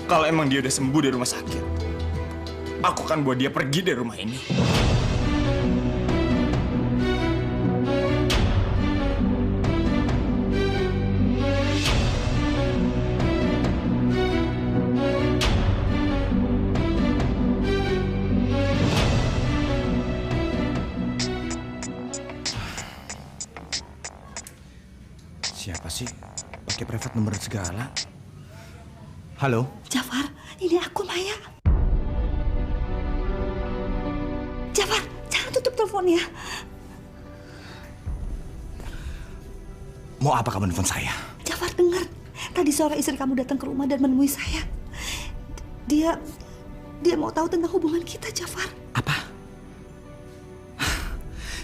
Kalau emang dia udah sembuh dari rumah sakit, aku akan buat dia pergi dari rumah ini. Siapa sih? Pakai private number segala. Halo? Jafar, ini aku Maya. Jafar, jangan tutup teleponnya. Mau apa kamu nelfon saya? Jafar, dengar. Tadi sore istri kamu datang ke rumah dan menemui saya. Dia mau tahu tentang hubungan kita, Jafar. Apa?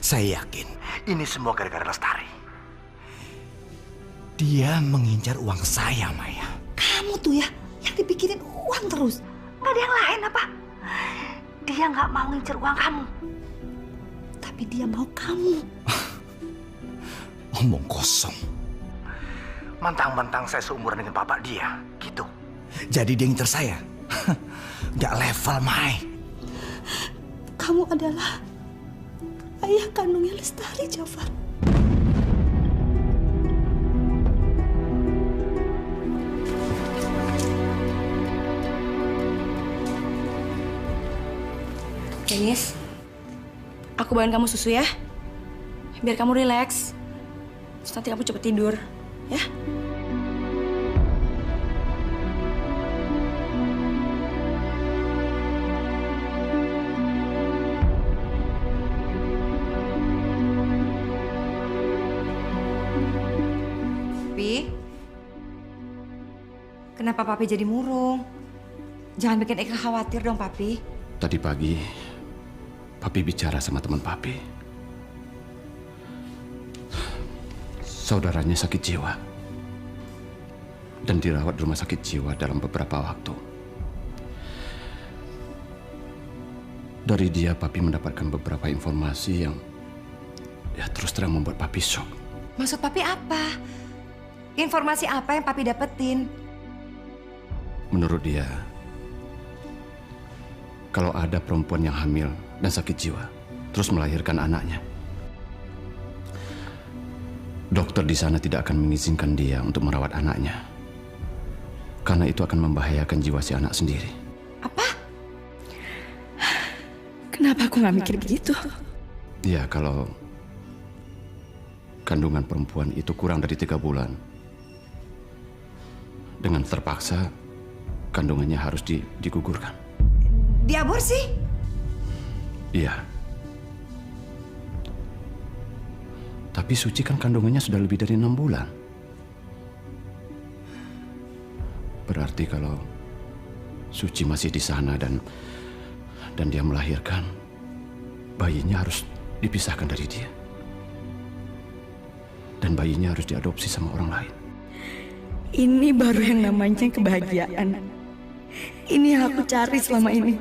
Saya yakin ini semua gara-gara Lestari. Dia mengincar uang saya, Maya. Kamu tuh ya, yang dipikirin uang terus. Gak ada yang lain apa? Dia gak mau ngincer uang kamu. Tapi dia mau kamu. Omong kosong. Mentang-mentang saya seumuran dengan bapak dia, gitu. Jadi dia ngincer saya. Gak level, Mai. Kamu adalah ayah kandungnya Lestari, Jafar. Denis, aku bawain kamu susu ya, biar kamu rileks. Terus nanti kamu cepet tidur, ya? Papi, kenapa Papi jadi murung? Jangan bikin Eka khawatir dong, Papi. Tadi pagi, Papi bicara sama teman Papi. Saudaranya sakit jiwa. Dan dirawat di rumah sakit jiwa dalam beberapa waktu. Dari dia, Papi mendapatkan beberapa informasi yang terus terang membuat Papi shock. Maksud Papi apa? Informasi apa yang Papi dapetin? Menurut dia, kalau ada perempuan yang hamil dan sakit jiwa, terus melahirkan anaknya, dokter di sana tidak akan mengizinkan dia untuk merawat anaknya. Karena itu akan membahayakan jiwa si anak sendiri. Apa? Kenapa aku nggak mikir begitu? Ya, kalau kandungan perempuan itu kurang dari 3 bulan, dengan terpaksa kandungannya harus digugurkan. Diaborsi? Iya. Tapi Suci kan kandungannya sudah lebih dari 6 bulan. Berarti kalau Suci masih di sana dan dia melahirkan, bayinya harus dipisahkan dari dia. Dan bayinya harus diadopsi sama orang lain. Ini baru yang namanya kebahagiaan. Ini yang aku cari selama ini.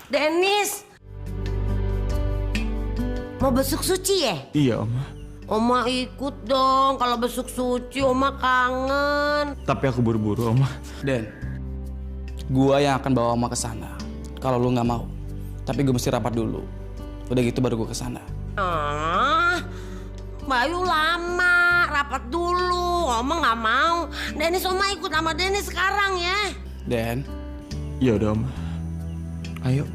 Denis, mau besuk Suci ya? Iya, Oma. Oma ikut dong. Kalau besuk Suci, Oma kangen. Tapi aku buru-buru, Oma. Den, gua yang akan bawa Oma ke sana. Kalau lu nggak mau, tapi gue mesti rapat dulu. Udah gitu baru gue ke sana. Bayu lama, rapat dulu. Oma nggak mau. Denis, Oma ikut sama Denis sekarang ya. Den, Ya udah, Oma. Ayo,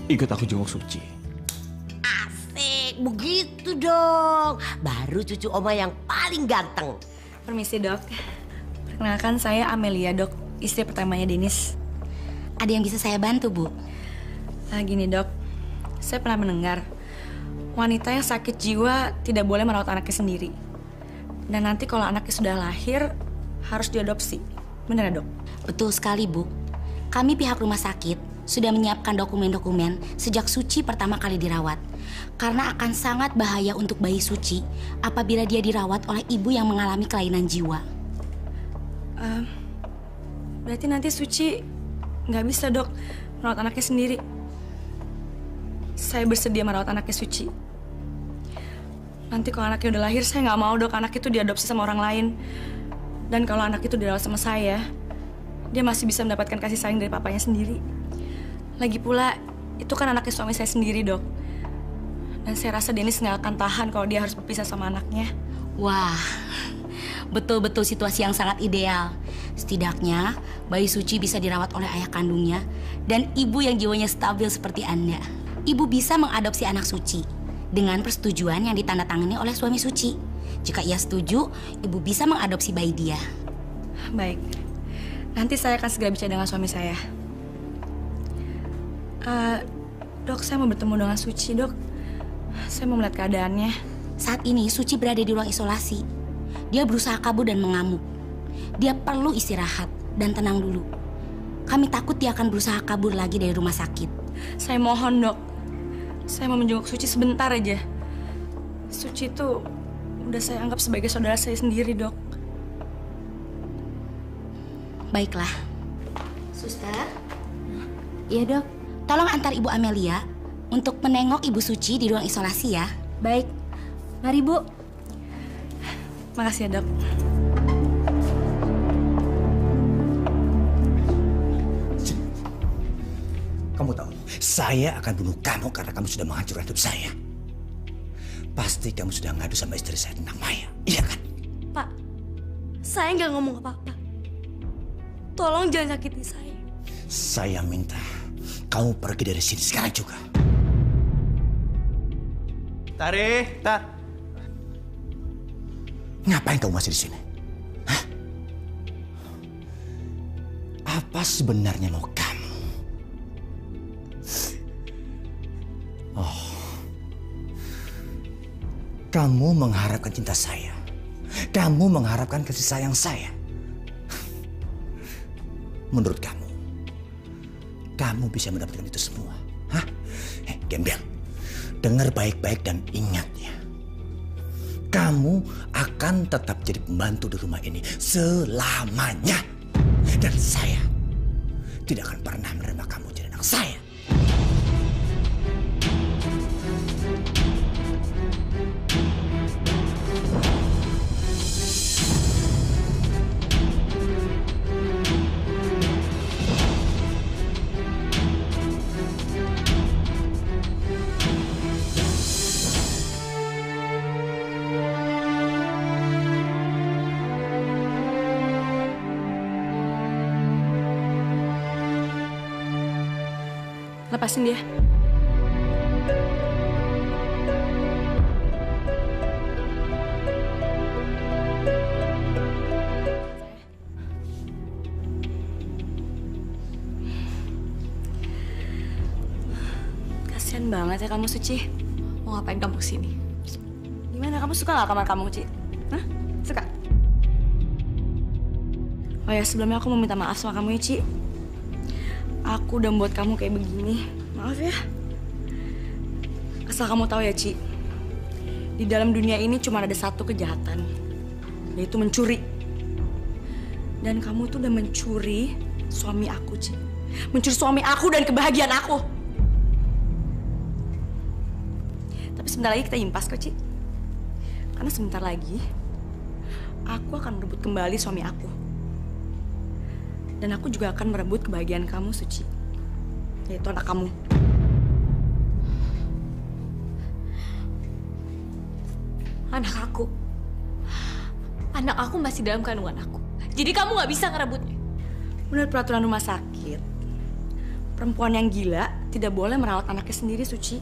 ikut aku jenguk Suci. Asik, begitu dong. Baru cucu Oma yang paling ganteng. Permisi, Dok. Perkenalkan, saya Amelia, Dok. Istri pertamanya Denis. Ada yang bisa saya bantu, Bu? Gini, Dok. Saya pernah mendengar wanita yang sakit jiwa tidak boleh merawat anaknya sendiri. Dan nanti kalau anaknya sudah lahir, harus diadopsi. Benar ya, Dok? Betul sekali, Bu. Kami pihak rumah sakit sudah menyiapkan dokumen-dokumen sejak Suci pertama kali dirawat. Karena akan sangat bahaya untuk bayi Suci apabila dia dirawat oleh ibu yang mengalami kelainan jiwa. Berarti nanti Suci nggak bisa, Dok, merawat anaknya sendiri. Saya bersedia merawat anaknya Suci. Nanti kalau anaknya udah lahir, saya nggak mau dok anak itu diadopsi sama orang lain. Dan kalau anak itu dirawat sama saya, dia masih bisa mendapatkan kasih sayang dari papanya sendiri. Lagi pula, itu kan anaknya suami saya sendiri, dok. Dan saya rasa Dennis nggak akan tahan kalau dia harus berpisah sama anaknya. Wah, betul-betul situasi yang sangat ideal. Setidaknya, bayi Suci bisa dirawat oleh ayah kandungnya dan ibu yang jiwanya stabil seperti Anda. Ibu bisa mengadopsi anak Suci dengan persetujuan yang ditandatangani oleh suami Suci. Jika ia setuju, ibu bisa mengadopsi bayi dia. Baik. Nanti saya akan segera bicara dengan suami saya. Dok, saya mau bertemu dengan Suci, dok. Saya mau melihat keadaannya. Saat ini Suci berada di ruang isolasi. Dia berusaha kabur dan mengamuk. Dia perlu istirahat dan tenang dulu. Kami takut dia akan berusaha kabur lagi dari rumah sakit. Saya mohon, dok. Saya mau menjenguk Suci sebentar aja. Suci itu udah saya anggap sebagai saudara saya sendiri, dok. Baiklah. Suster? Iya, dok. Tolong antar Ibu Amelia untuk menengok Ibu Suci di ruang isolasi ya. Baik. Mari, Bu. Makasih ya, dok. Kamu tahu, saya akan bunuh kamu karena kamu sudah menghancurkan hidup saya. Pasti kamu sudah ngadu sama istri saya tentang Maya, iya kan? Pak, saya nggak ngomong apa-apa. Tolong jangan sakiti saya. Saya minta kamu pergi dari sini sekarang juga. Tari, Ngapain kamu masih di sini? Hah? Apa sebenarnya mau kamu? Oh, kamu mengharapkan cinta saya. Kamu mengharapkan kasih sayang saya. Menurut kamu, kamu bisa mendapatkan itu semua? Hah? Gembel, dengar baik-baik dan ingat ya. Kamu akan tetap jadi pembantu di rumah ini selamanya. Dan saya tidak akan pernah menerima kamu jadi anak saya. Lepasin dia. Kasian banget ya kamu, Suci. Mau ngapain kamu kesini? Gimana, kamu suka nggak kamar kamu, Ci? Hah? Suka? Oh ya, sebelumnya aku mau minta maaf sama kamu ya, Ci. Aku udah membuat kamu kayak begini. Maaf ya. Asal kamu tahu ya, Ci. Di dalam dunia ini cuma ada satu kejahatan, yaitu mencuri. Dan kamu tuh udah mencuri suami aku, Ci. Mencuri suami aku dan kebahagiaan aku. Tapi sebentar lagi kita impas kok, Ci. Karena sebentar lagi aku akan merebut kembali suami aku. Dan aku juga akan merebut kebahagiaan kamu, Suci. Yaitu anak kamu. Anak aku? Anak aku masih dalam kandungan aku. Jadi kamu nggak bisa ngerebutnya. Menurut peraturan rumah sakit, perempuan yang gila tidak boleh merawat anaknya sendiri, Suci.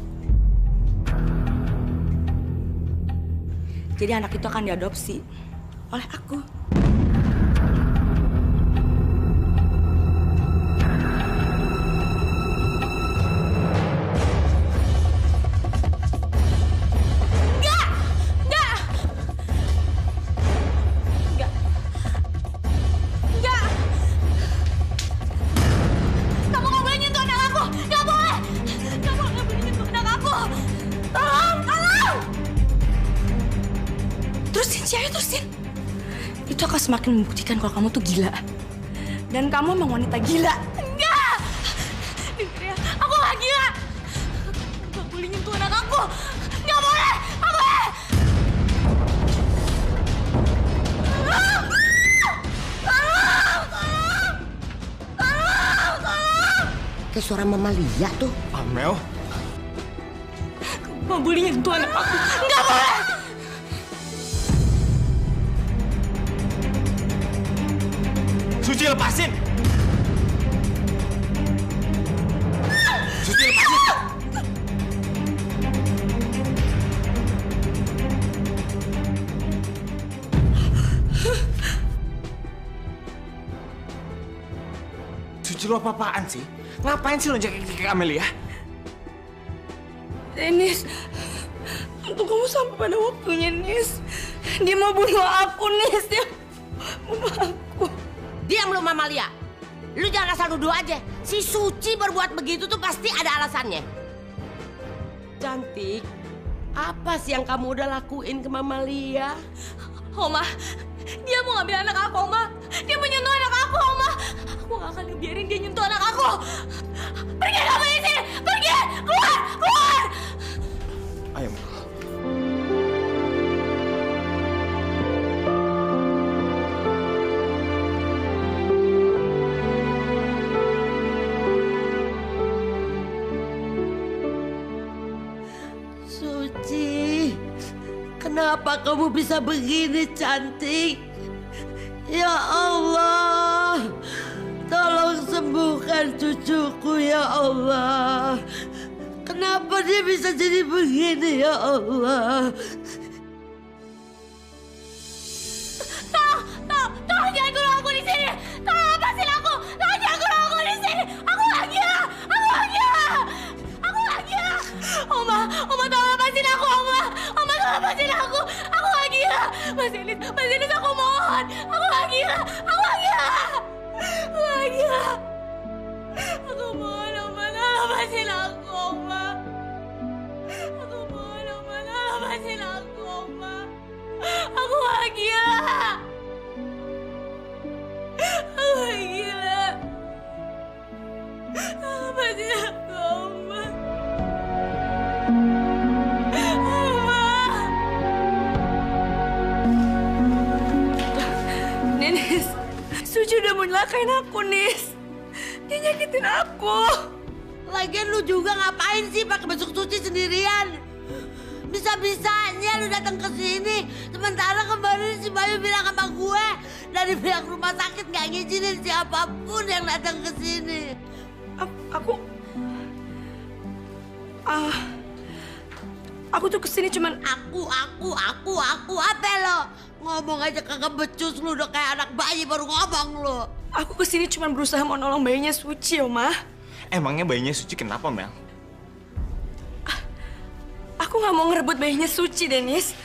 Jadi anak itu akan diadopsi oleh aku. Itu akan semakin membuktikan kalau kamu tuh gila. Dan kamu emang wanita gila. Enggak! Dengar ya, aku gak gila. Aku gak boleh nyentuh anak aku. Gak boleh! Gak boleh! suara Mama Lia tuh. Amel. Kamu boleh nyentuh anak aku. Nggak boleh! Suci, lepasin! Suci, lepasin! Suci, lo apa-apaan sih? Ngapain sih lo jaga Amelia? Dennis, untuk kamu sampai pada waktunya, Nis. Dia mau bunuh aku, Nis. Dia bunuh aku. Diam lu Mama Lia. Lu jangan asal nuduh aja. Si Suci berbuat begitu tuh pasti ada alasannya. Cantik, apa sih yang kamu udah lakuin ke Mama Lia? Oma, dia mau ngambil anak aku, Oma. Dia menyentuh anak aku, Oma. Aku gak akan ngebiarin dia nyentuh anak aku. Pergi kamu dari sini! Pergi! Keluar! Keluar! Ayo, Mel. Suci, kenapa kamu bisa begini, cantik? Ya Allah, tolong sembuhkan cucuku ya Allah. Kenapa dia bisa jadi begini ya Allah? Tolong jangan kurang aku di sini. Tolong lepasin aku. Tolong jangan kurang aku di sini. Aku gak gila. Aku gak gila. Aku gak gila. Oma tolong lepasin aku, Oma. Oma tolong lepasin aku. Aku gak gila. Mas Dennis, aku mohon. Aku gak gila. Aku gak gila. Aku gak gila. Aku mohon, Oma, tolong lepasin aku, Oma. Aku mohon, Oma, tolong lepasin aku, Oma. Aku gak gila. Aku gak gila. Lepasin aku, Oma. Oma. Nis, Suci udah mau nyelakain aku, Nis. Dia nyakitin aku. Lagian lu juga ngapain sih pakai besuk Suci sendirian? Bisa-bisanya lu datang ke sini. Sementara kemarin si Bayu bilang sama gue dari pihak rumah sakit nggak ngizinin siapapun yang datang ke sini. Aku tuh kesini cuman Aku apa lo? Ngomong aja kagak becus lu udah kayak anak bayi baru ngomong lu. aku kesini cuman berusaha mau nolong bayinya Suci, Oma. Emangnya bayinya Suci kenapa, Mel? Aku nggak mau ngerebut bayinya Suci, Dennis.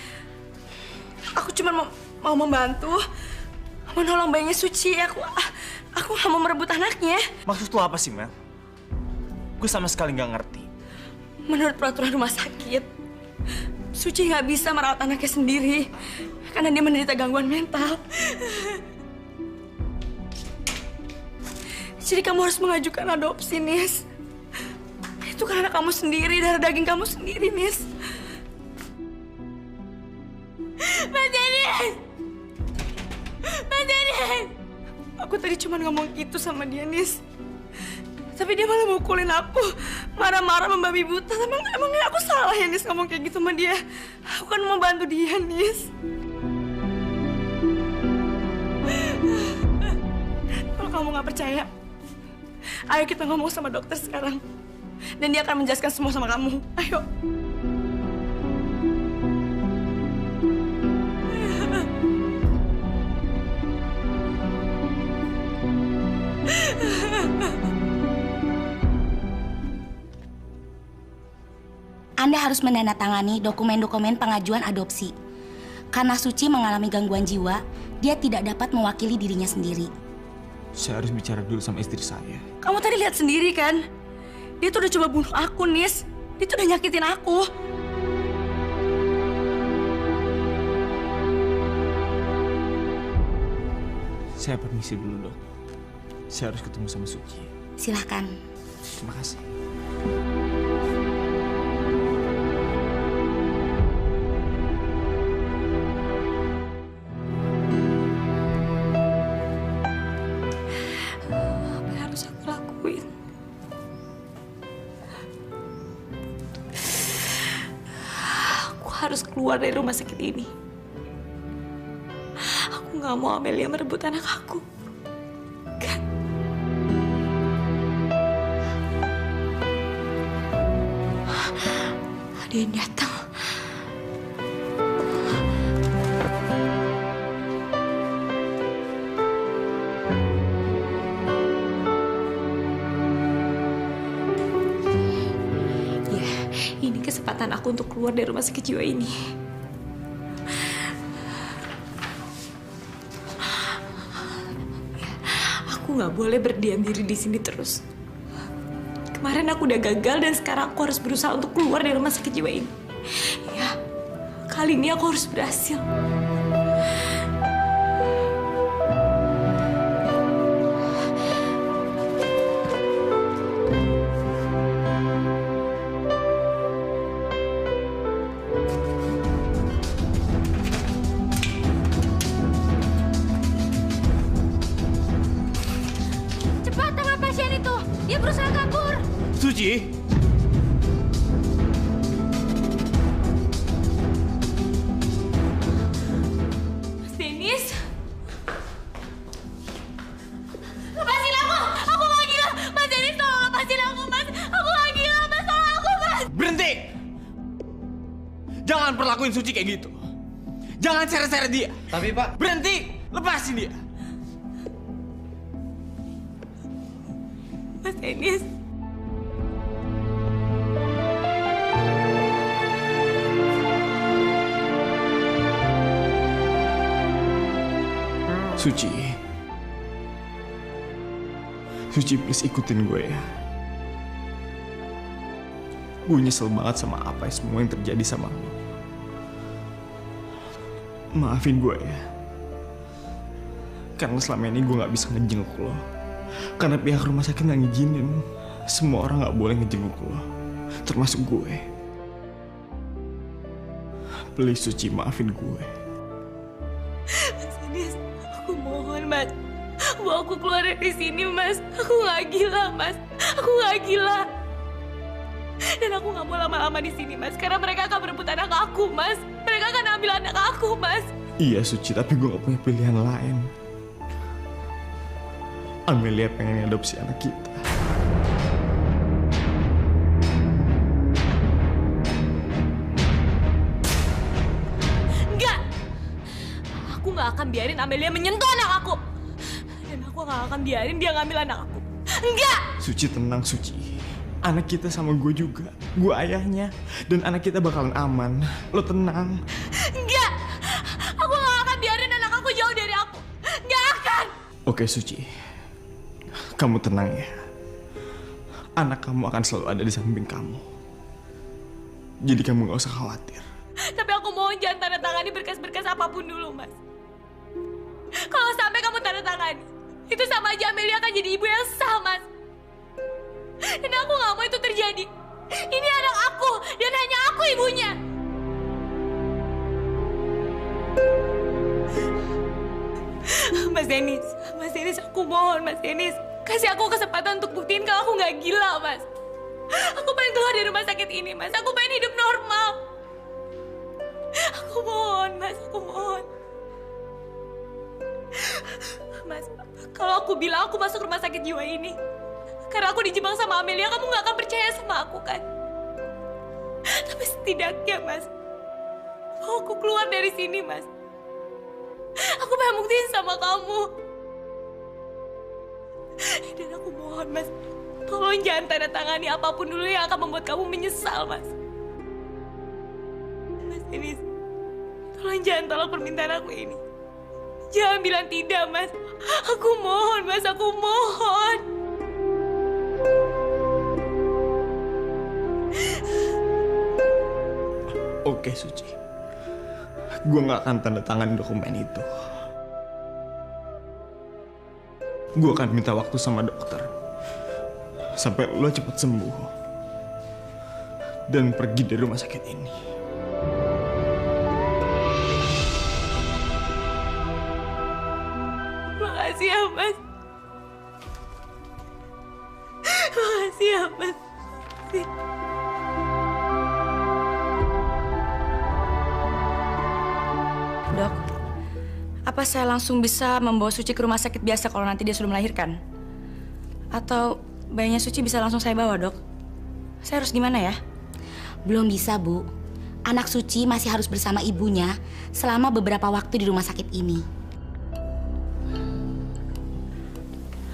Aku cuma mau membantu, menolong bayinya Suci. Aku nggak mau merebut anaknya. Maksud lo apa sih, Mel? Gue sama sekali nggak ngerti. Menurut peraturan rumah sakit, Suci nggak bisa merawat anaknya sendiri karena dia menderita gangguan mental. Jadi kamu harus mengajukan adopsi, Nis. Itu karena kamu sendiri, darah daging kamu sendiri, Nis. Mas Dennis! Mas Dennis! Aku tadi cuma ngomong gitu sama dia, Nis. Tapi dia malah mukulin aku, marah-marah membabi buta. Emangnya aku salah ya, Nis, ngomong kayak gitu sama dia? Aku kan mau bantu dia, Nis. Kalau kamu nggak percaya, ayo kita ngomong sama dokter sekarang. Dan dia akan menjelaskan semua sama kamu. Ayo. Anda harus menandatangani dokumen-dokumen pengajuan adopsi. Karena Suci mengalami gangguan jiwa, dia tidak dapat mewakili dirinya sendiri. Saya harus bicara dulu sama istri saya. Kamu tadi lihat sendiri kan? Dia tuh udah coba bunuh aku, Nis. Dia tuh udah nyakitin aku. Saya permisi dulu, Dok. Saya harus ketemu sama Suci. Silahkan. Terima kasih. Apa yang harus aku lakuin? keluar dari rumah sakit ini. Aku nggak mau Amelia merebut anak aku. Kan? Ada yang datang. Ini kesempatan aku untuk keluar dari rumah sakit jiwa ini. Aku nggak boleh berdiam diri di sini terus. Kemarin aku udah gagal dan sekarang aku harus berusaha untuk keluar dari rumah sakit jiwa ini. Ya, kali ini aku harus berhasil. Suci? Mas Dennis? Lepasin aku! Aku gak gila! Mas Dennis, tolong lepasin aku, Mas! Aku gak gila, Mas! Tolong aku, Mas! Berhenti! Jangan perlakuin Suci kayak gitu. Jangan seret-seret dia. Tapi Pak... Berhenti! Lepasin dia. Mas Dennis... Suci, please ikutin gue ya. Gue nyesel banget sama apa semua yang terjadi sama lo. Maafin gue ya. Karena selama ini gue gak bisa ngejenguk lo. Karena pihak rumah sakit gak ngizinin. Semua orang gak boleh ngejenguk lo. Termasuk gue. Please Suci, maafin gue. Mas Dennis, aku mohon, Mas. Bawa aku keluar dari sini, Mas. Aku gak gila, Mas. Aku gak gila. Dan aku gak mau lama-lama di sini, Mas. Karena mereka akan berebut anak aku, Mas. Mereka akan ambil anak aku, Mas. Iya, Suci, tapi gue gak punya pilihan lain. Amelia pengen adopsi anak kita. Enggak! Aku gak akan biarin Amelia menyentuh anak aku. Dan aku gak akan biarin dia ngambil anak aku. Enggak! Suci, tenang, Suci. Anak kita sama gue juga. Gue ayahnya. Dan anak kita bakalan aman. Lo tenang. Enggak! Aku gak akan biarin anak aku jauh dari aku. Gak akan! Oke, Suci. Kamu tenang ya. Anak kamu akan selalu ada di samping kamu. Jadi kamu gak usah khawatir. Tapi aku mohon jangan tanda tangani berkas-berkas apapun dulu, Mas. Kalau sampai kamu tanda tangani, itu sama aja Amelia akan jadi ibu yang sah, Mas. Dan aku gak mau itu terjadi. Ini anak aku, dan hanya aku ibunya. Mas Dennis, aku mohon, Mas Dennis. Kasih aku kesempatan untuk buktiin kalau aku gak gila, Mas. Aku pengen keluar dari rumah sakit ini, Mas. Aku pengen hidup normal. Aku mohon, Mas. Aku mohon. Mas, kalau aku bilang aku masuk rumah sakit jiwa ini karena aku dijebak sama Amelia, kamu gak akan percaya sama aku, kan? Tapi setidaknya, Mas, kalau aku keluar dari sini, Mas, aku pengen buktiin sama kamu. Dan aku mohon, Mas, tolong jangan tanda tangani apapun dulu yang akan membuat kamu menyesal, Mas. Mas Dennis, tolong jangan tolak permintaan aku ini. Jangan bilang tidak, Mas. Aku mohon, Mas, aku mohon. Oke, Suci. Gue gak akan tanda tangan dokumen itu. Gue akan minta waktu sama dokter. Sampai lo cepat sembuh. Dan pergi dari rumah sakit ini. Makasih ya, Mas. Makasih ya, Mas. Makasih. Apa saya langsung bisa membawa Suci ke rumah sakit biasa kalau nanti dia sudah melahirkan? Atau bayinya Suci bisa langsung saya bawa, Dok? Saya harus gimana ya? Belum bisa, Bu. Anak Suci masih harus bersama ibunya selama beberapa waktu di rumah sakit ini.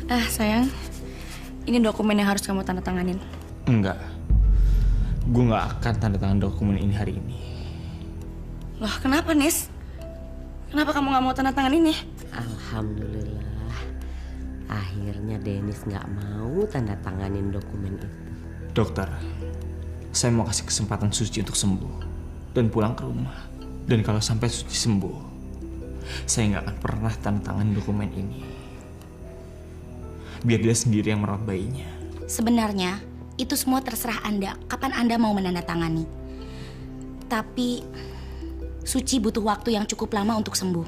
Sayang, ini dokumen yang harus kamu tanda tanganin. Enggak. Gue nggak akan tanda tangan dokumen ini hari ini. Loh, kenapa, Nis? Kenapa kamu nggak mau tanda tangan ini? Alhamdulillah. Akhirnya Dennis nggak mau tanda tanganin dokumen itu. Dokter, saya mau kasih kesempatan Suci untuk sembuh dan pulang ke rumah. Dan kalau sampai Suci sembuh, saya nggak akan pernah tanda tangan dokumen ini. Biar dia sendiri yang merawat bayinya. Sebenarnya, itu semua terserah Anda, kapan Anda mau menandatangani. Tapi, Suci butuh waktu yang cukup lama untuk sembuh.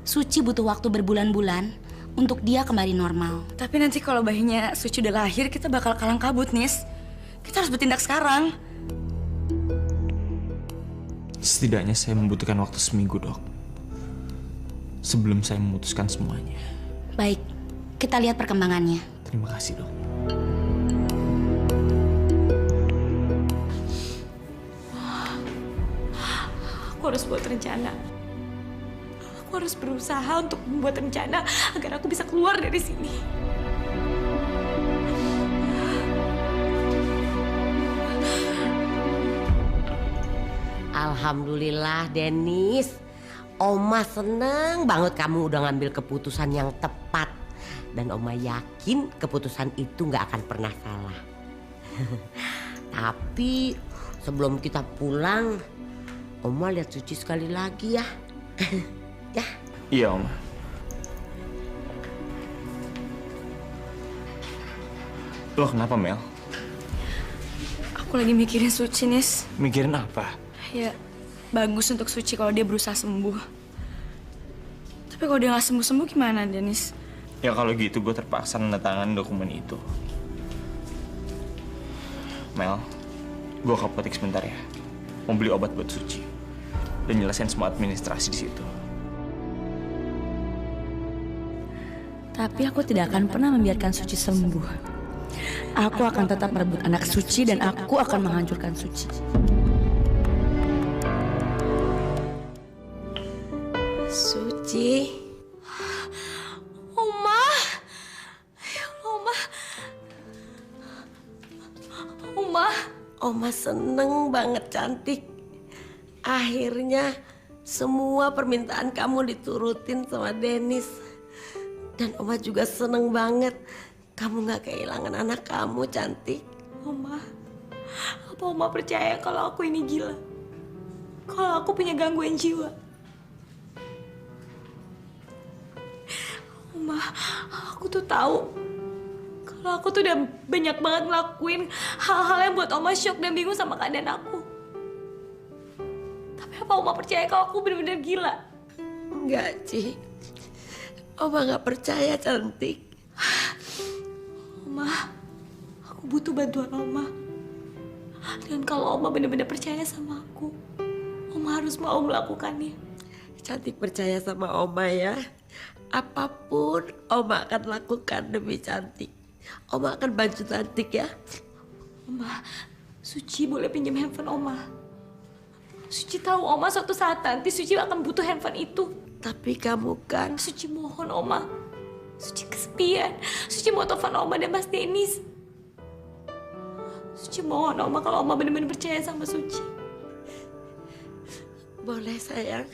Suci butuh waktu berbulan-bulan untuk dia kembali normal. Tapi nanti kalau bayinya Suci udah lahir, kita bakal kalang kabut, Nis. Kita harus bertindak sekarang. Setidaknya saya membutuhkan waktu seminggu, Dok. Sebelum saya memutuskan semuanya. Baik, kita lihat perkembangannya. Terima kasih, Dok. Aku harus buat rencana. Aku harus berusaha untuk membuat rencana agar aku bisa keluar dari sini. Alhamdulillah, Dennis. Oma seneng banget kamu udah ngambil keputusan yang tepat. Dan Oma yakin keputusan itu nggak akan pernah salah. Tapi sebelum kita pulang, Oma lihat Suci sekali lagi ya. Ya. Iya, Oma. Lo kenapa, Mel? Aku lagi mikirin Suci, Nis. Mikirin apa? Ya, bagus untuk Suci kalau dia berusaha sembuh. Tapi kalau dia nggak sembuh-sembuh gimana, Dennis? Ya kalau gitu gue terpaksa menandatangani dokumen itu. Mel, gue ke apotek sebentar ya. Mau beli obat buat Suci. Dan nyelesain semua administrasi di situ. Tapi aku tidak akan pernah membiarkan Suci sembuh. Aku akan tetap merebut anak Suci dan aku akan menghancurkan Suci. Suci. Oma. Ya Allah, Oma. Oma. Oma seneng banget, cantik. Akhirnya semua permintaan kamu diturutin sama Dennis. Dan Oma juga seneng banget kamu gak kehilangan anak kamu, cantik. Oma, apa Oma percaya kalau aku ini gila? Kalau aku punya gangguan jiwa? Oma, aku tuh tahu kalau aku tuh udah banyak banget ngelakuin hal-hal yang buat Oma shock dan bingung sama keadaan aku. Tapi apa Oma percaya kalau aku benar-benar gila? Enggak, Ci. Oma gak percaya, cantik. Oma, aku butuh bantuan Oma. Dan kalau Oma benar-benar percaya sama aku, Oma harus mau melakukannya. Cantik percaya sama Oma ya. Apapun Oma akan lakukan demi cantik. Oma akan bantu cantik ya. Oma, Suci boleh pinjam handphone Oma. Suci tahu Oma suatu saat nanti Suci akan butuh handphone itu. Tapi kamu kan... Suci mohon Oma. Suci kesepian. Suci mau telepon Oma dan Mas Dennis. Suci mohon Oma kalau Oma benar-benar percaya sama Suci. Boleh sayang.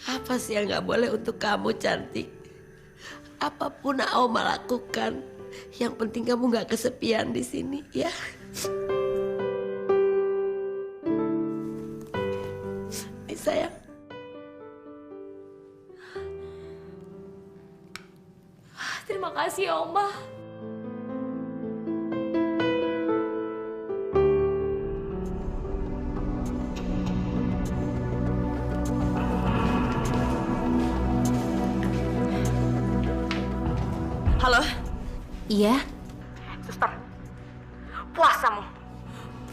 Apa sih yang gak boleh untuk kamu, cantik? Apapun Oma lakukan, yang penting kamu gak kesepian di sini, ya. Nih sayang. Terima kasih ya Oma. Halo? Iya? Suster, puas kamu?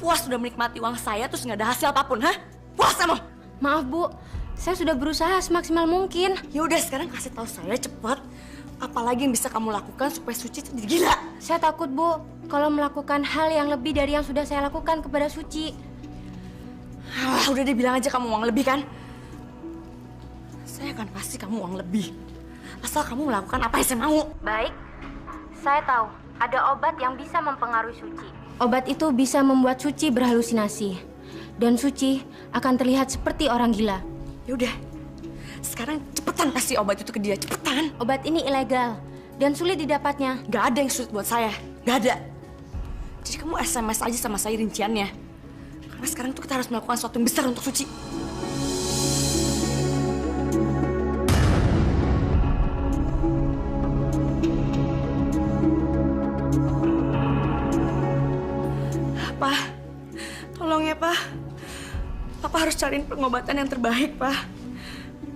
Puas sudah menikmati uang saya terus nggak ada hasil apapun, hah? Puas kamu? Maaf Bu, Saya sudah berusaha semaksimal mungkin. Ya udah sekarang kasih tahu saya cepat. Apalagi yang bisa kamu lakukan supaya Suci jadi gila? Saya takut, Bu, kalau melakukan hal yang lebih dari yang sudah saya lakukan kepada Suci. Ah, udah dibilang aja kamu uang lebih kan? Saya akan kasih kamu uang lebih. Asal kamu melakukan apa yang saya mau. Baik, saya tahu ada obat yang bisa mempengaruhi Suci. Obat itu bisa membuat Suci berhalusinasi. Dan Suci akan terlihat seperti orang gila. Ya udah, sekarang cepetan kasih obat itu ke dia, cepetan. Obat ini ilegal dan sulit didapatnya. Gak ada yang sulit buat saya, gak ada. Jadi kamu SMS aja sama saya rinciannya. Karena sekarang tuh kita harus melakukan sesuatu yang besar untuk Suci. Pak, tolong ya Pak. Papa harus cariin pengobatan yang terbaik, Pak.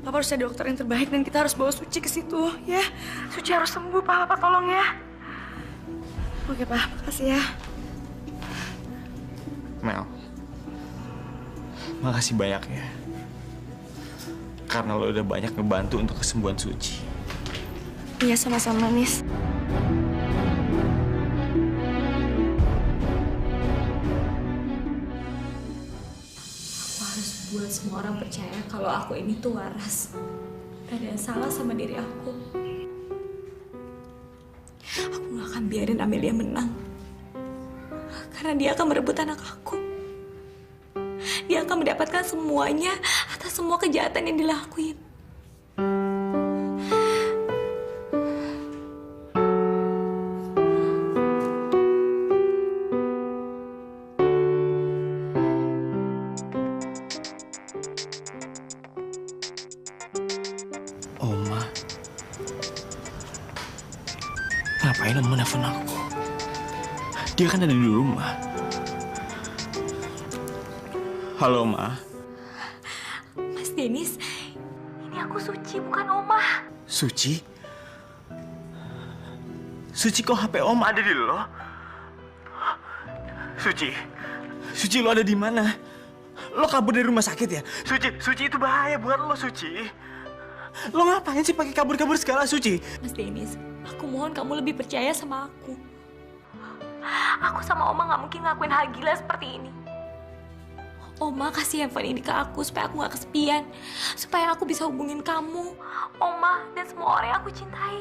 Papa harus cari dokter yang terbaik dan kita harus bawa Suci ke situ, ya. Suci harus sembuh, Pak. Papa tolong ya. Oke, Pak. Makasih ya. Mel, makasih banyak ya. Karena lo udah banyak ngebantu untuk kesembuhan Suci. Iya, sama-sama, Nis. Buat semua orang percaya kalau aku ini tuh waras. Gak ada yang salah sama diri aku. Aku gak akan biarin Amelia menang. Karena dia akan merebut anak aku. Dia akan mendapatkan semuanya atas semua kejahatan yang dilakuin. Ngapain Oma nelfon aku? Dia kan ada di rumah. Halo, Ma. Mas Dennis, ini aku Suci, bukan Oma. Suci? Suci, kok HP Oma ada di lo? Suci? Suci, lo ada di mana? Lo kabur dari rumah sakit ya? Suci itu bahaya buat lo, Suci. Lo ngapain sih pakai kabur-kabur segala, Suci? Mas Dennis, aku mohon kamu lebih percaya sama aku. Aku sama Oma gak mungkin ngelakuin hal gila seperti ini. Oma kasih handphone ini ke aku supaya aku gak kesepian. Supaya aku bisa hubungin kamu, Oma, dan semua orang yang aku cintai.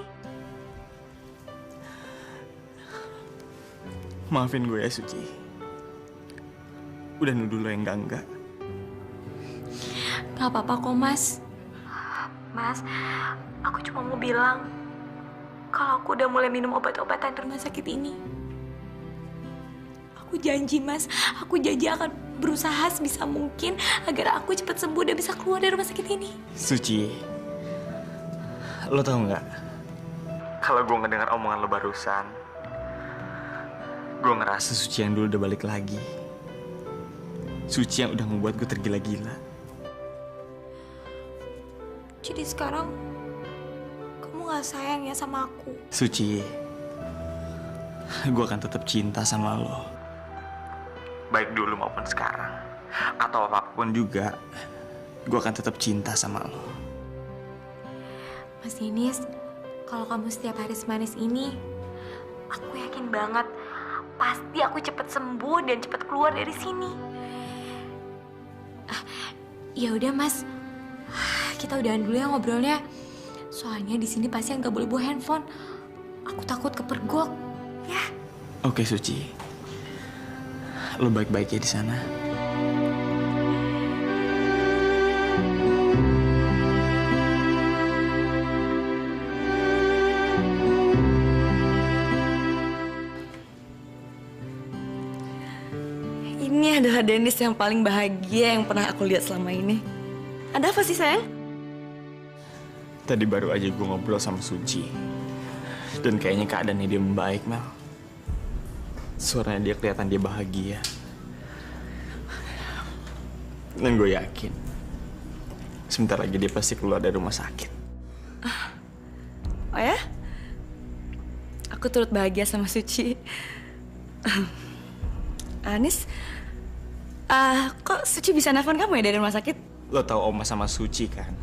Maafin gue ya, Suci. Udah nuduh lo yang enggak. Gak apa-apa kok, Mas. Mas, aku cuma mau bilang kalau aku udah mulai minum obat-obatan di rumah sakit ini. Aku janji, Mas. Aku janji akan berusaha sebisa mungkin agar aku cepat sembuh dan bisa keluar dari rumah sakit ini. Suci, lo tau nggak? Kalau gue ngedengar omongan lo barusan, gue ngerasa Suci yang dulu udah balik lagi. Suci yang udah membuat gue tergila-gila. Jadi sekarang kamu gak sayang ya sama aku? Suci, gue akan tetap cinta sama lo. Baik dulu maupun sekarang. Atau apapun juga, gue akan tetap cinta sama lo. Mas Dennis, kalau kamu setiap hari semanis ini, aku yakin banget pasti aku cepet sembuh dan cepet keluar dari sini. Ya udah, Mas. Kita udahan dulu ya ngobrolnya. Soalnya di sini pasien nggak boleh bawa handphone. Aku takut kepergok. Ya. Oke, Suci. Lo baik-baik ya di sana. Ini adalah Dennis yang paling bahagia yang pernah aku lihat selama ini. Ada apa sih, sayang? Tadi baru aja gue ngobrol sama Suci. Dan kayaknya keadaannya dia membaik, Mel. Suaranya dia kelihatan dia bahagia. Dan gue yakin sebentar lagi dia pasti keluar dari rumah sakit. Oh ya? Aku turut bahagia sama Suci. Anis, kok Suci bisa nelfon kamu ya dari rumah sakit? Lo tahu Oma sama Suci kan?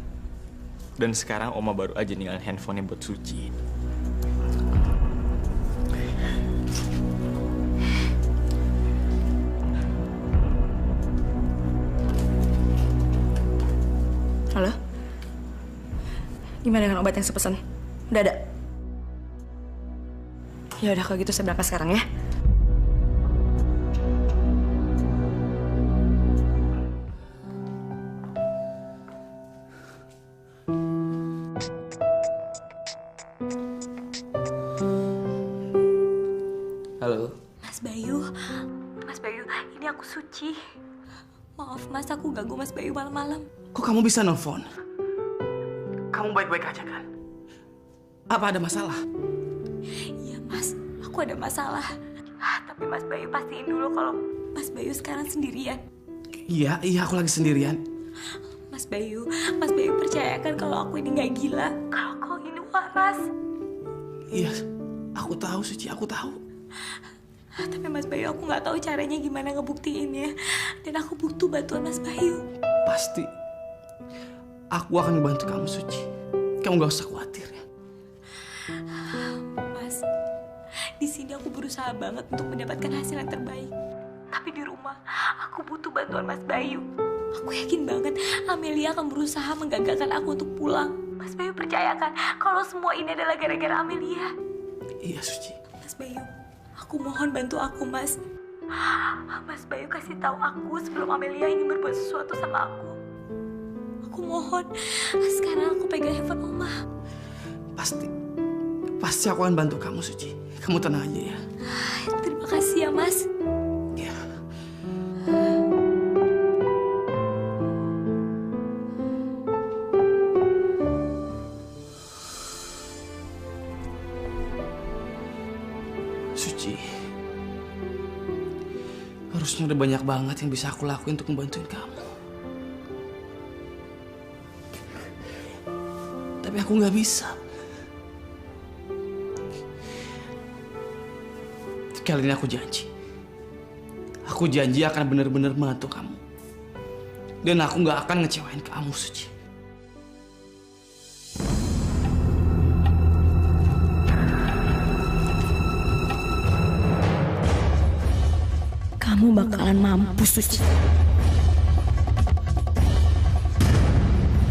Dan sekarang Oma baru aja ninggalin handphonenya buat Suci. Halo? Gimana dengan obat yang saya pesan? Udah ada? Ya udah kalau gitu saya berangkat sekarang ya. Halo. Mas Bayu, ini aku Suci. Maaf Mas, aku ganggu Mas Bayu malam-malam. Kok kamu bisa nelfon? Kamu baik-baik aja kan? Apa ada masalah? Iya Mas, aku ada masalah. Tapi Mas Bayu pastiin dulu kalau Mas Bayu sekarang sendirian. Iya, aku lagi sendirian. Mas Bayu percayakan kalau aku ini nggak gila. Kalau kau ini waras. Iya, aku tahu Suci, aku tahu. Tapi Mas Bayu, aku nggak tahu caranya gimana ngebuktiinnya. Dan aku butuh bantuan Mas Bayu. Pasti. Aku akan membantu kamu, Suci. Kamu gak usah khawatir ya. Mas, di sini aku berusaha banget untuk mendapatkan hasil yang terbaik. Tapi di rumah, aku butuh bantuan Mas Bayu. Aku yakin banget Amelia akan berusaha menggagalkan aku untuk pulang. Mas Bayu percayakan kalau semua ini adalah gara-gara Amelia. Iya, Suci. Mas Bayu, aku mohon bantu aku, Mas. Mas Bayu kasih tahu aku sebelum Amelia ingin berbuat sesuatu sama aku. Aku mohon, sekarang aku pegang handphone Oma. Pasti aku akan bantu kamu, Suci. Kamu tenang aja ya. Terima kasih ya, Mas. Ya. Suci, harusnya udah banyak banget yang bisa aku lakuin untuk membantuin kamu. Tapi aku nggak bisa. Kali ini aku janji. Aku janji akan benar-benar membantu kamu. Dan aku nggak akan ngecewain kamu, Suci. Kamu bakalan mampus, Suci.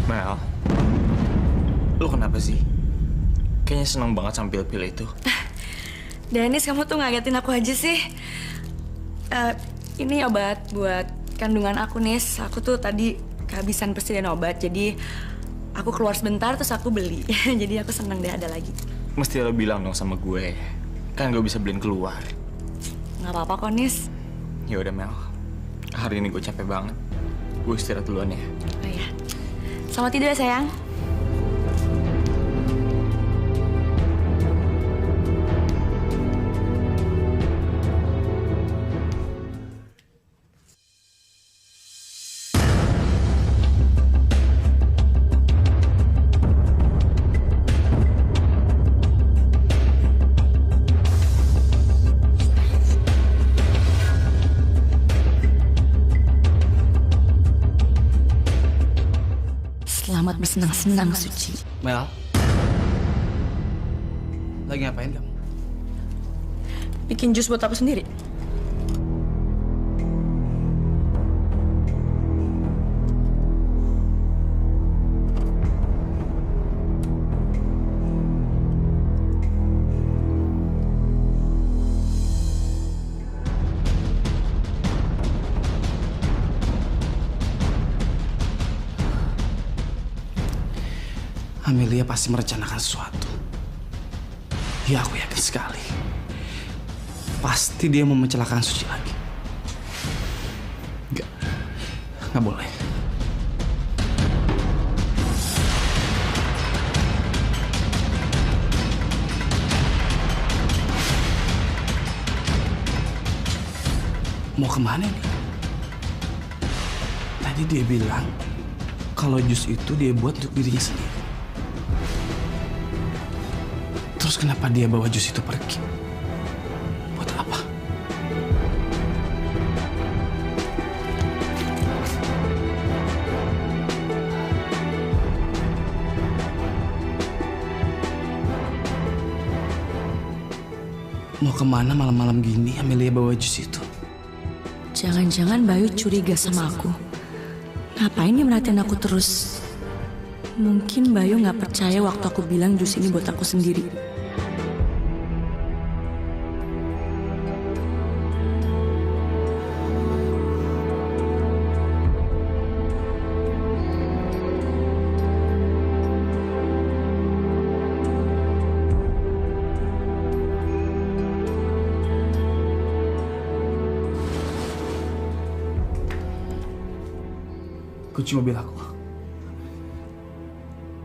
Mel, lu kenapa sih? Kayaknya senang banget sama pil-pil itu. Dennis, kamu tuh ngagetin aku aja sih. Ini obat buat kandungan aku, Nis. Aku tuh tadi kehabisan persediaan obat, jadi aku keluar sebentar terus aku beli. Jadi aku senang deh ada lagi. Mesti lo bilang dong sama gue. Kan gue bisa beliin keluar. Nggak apa-apa kok, Nis. Ya udah Mel, hari ini gue capek banget. Gue istirahat duluan ya. Oh iya. Selamat tidur ya sayang. Selamat bersenang-senang, Suci. Mel, lagi ngapain kamu? Bikin jus buat aku sendiri. Amelia pasti merencanakan sesuatu. Ya, aku yakin sekali. Pasti dia mau mencelakakan Suci lagi. Nggak boleh. Mau kemana nih? Tadi dia bilang kalau jus itu dia buat untuk dirinya sendiri. Terus kenapa dia bawa jus itu pergi? Buat apa? Mau kemana malam-malam gini Amelia bawa jus itu? Jangan-jangan Bayu curiga sama aku. Ngapain dia merhatiin aku terus? Mungkin Bayu nggak percaya waktu aku bilang jus ini buat aku sendiri. Kunci mobil aku.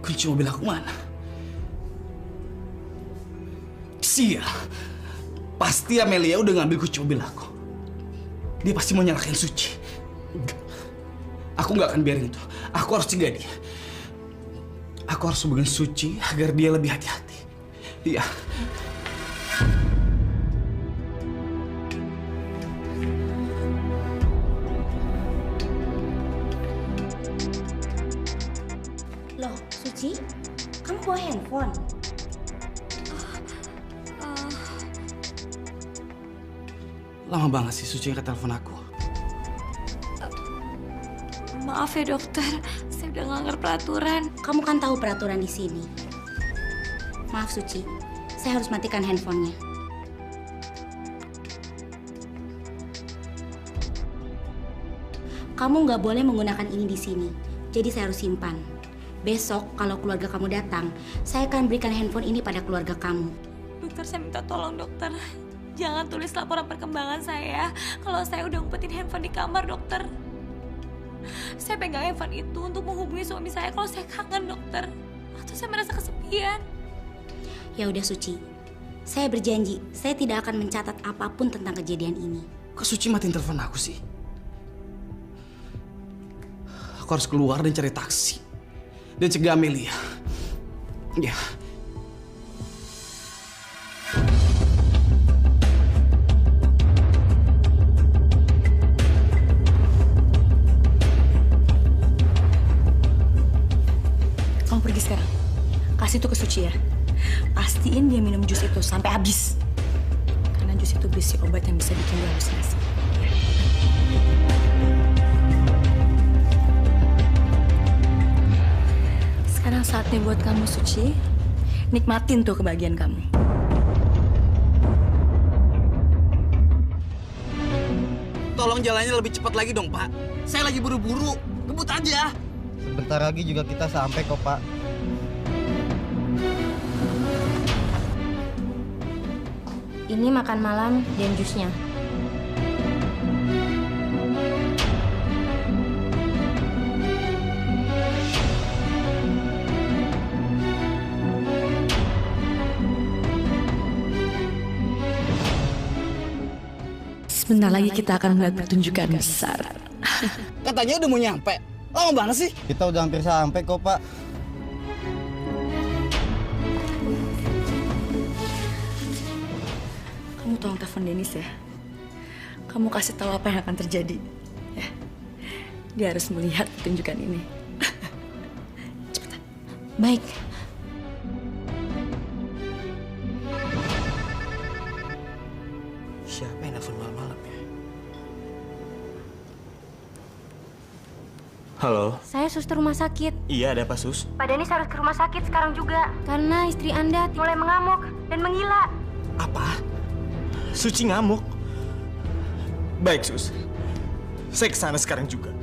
Kunci mobil aku mana? Sial. Pasti Amelia udah ngambil kunci mobil aku. Dia pasti mau nyalahin Suci. Aku nggak akan biarin itu. Aku harus cegah dia. Aku harus hubungin Suci agar dia lebih hati-hati. Iya. Loh, Suci, kamu bawa handphone? Lama banget sih Suci angkat telepon aku. Maaf ya dokter, saya udah ngelanggar peraturan. Kamu kan tahu peraturan di sini. Maaf Suci, saya harus matikan handphonenya. Kamu nggak boleh menggunakan ini di sini, jadi saya harus simpan. Besok kalau keluarga kamu datang, saya akan berikan handphone ini pada keluarga kamu. Dokter, saya minta tolong dokter. Jangan tulis laporan perkembangan saya kalau saya udah ngumpetin handphone di kamar, dokter. Saya pegang handphone itu untuk menghubungi suami saya kalau saya kangen, dokter. Atau saya merasa kesepian. Ya udah Suci, saya berjanji saya tidak akan mencatat apapun tentang kejadian ini. Kok Suci matiin telepon aku sih? Aku harus keluar dan cari taksi. Dan cegah Amelia. Ya. Kamu pergi sekarang. Kasih itu ke Suci ya. Pastiin dia minum jus itu sampai habis. Karena jus itu berisi obat yang bisa bikin dia halusinasi. Sekarang saatnya buat kamu, Suci. Nikmatin tuh kebahagiaan kamu. Tolong jalannya lebih cepat lagi dong, Pak. Saya lagi buru-buru. Kebut aja. Sebentar lagi juga kita sampai kok, Pak. Ini makan malam dan jusnya. Sebentar lagi kita akan melihat pertunjukan besar. Katanya udah mau nyampe. Lama banget sih. Kita udah hampir sampai kok, Pak. Kamu tolong telepon Dennis ya. Kamu kasih tahu apa yang akan terjadi. Ya. Dia harus melihat pertunjukan ini. Cepetan. Baik. Siapa yang nelfon malam-malam ya? Halo? Saya suster rumah sakit. Iya, ada apa, Sus? Pak Denis harus ke rumah sakit sekarang juga. Karena istri Anda mulai mengamuk dan menggila. Apa? Suci ngamuk? Baik, Sus. Saya kesana sekarang juga.